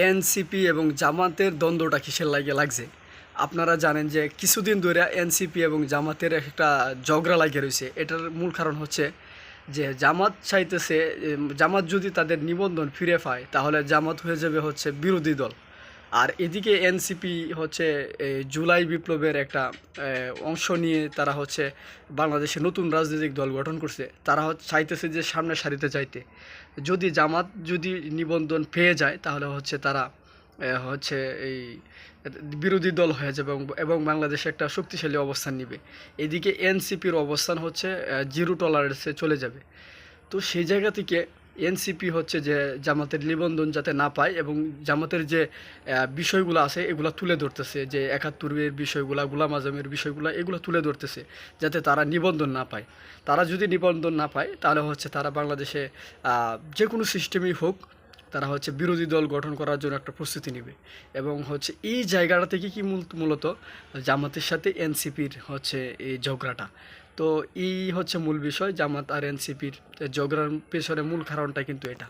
NCP এবং জামাতের দ্বন্দ্বটা কিসের লাগছে। আপনারা জানেন যে কিছুদিন ধরে এনসিপি এবং জামাতের একটা ঝগড়া লাগিয়ে রয়েছে। এটার মূল কারণ হচ্ছে যে জামাত চাইতেছে জামাত যদি তাদের নিবন্ধন ফিরে পায় তাহলে জামাত হয়ে যাবে হচ্ছে বিরোধী দল। আর এদিকে এনসিপি হচ্ছে জুলাই বিপ্লবের একটা অংশ নিয়ে তারা হচ্ছে বাংলাদেশে নতুন রাজনৈতিক দল গঠন করছে। তারা চাইতেছে যে সামনের সারিতে যাইতে। যদি জামাত যদি নিবন্ধন পেয়ে যায় তাহলে হচ্ছে তারা হচ্ছে এই বিরোধী দল হয়ে যাবে এবং বাংলাদেশে একটা শক্তিশালী অবস্থান নেবে। এদিকে এনসিপির অবস্থান হচ্ছে জিরো টলারেন্সে চলে যাবে। তো সেই জায়গা থেকে এনসিপি হচ্ছে যে জামাতের নিবন্ধন যাতে না পায় এবং জামাতের যে বিষয়গুলো আছে এগুলো তুলে ধরতেছে, যে ৭১-এর বিষয়গুলো, গোলাম আজমের বিষয়গুলো, এগুলো তুলে ধরতেছে যাতে তারা নিবন্ধন না পায়। তারা যদি নিবন্ধন না পায় তাহলে হচ্ছে তারা বাংলাদেশে যে কোনো সিস্টেমই হোক তারা হচ্ছে বিরোধী দল গঠন করার জন্য একটা প্রস্তুতি নেবে। এবং হচ্ছে এই জায়গাটা থেকে কি মূলত জামাতের সাথে এনসিপির হচ্ছে এই ঝগড়াটা। তো এই হচ্ছে মূল বিষয়, জামাত আর এনসিপির ঝগড়ার পেছনে মূল কারণটা কিন্তু এটা।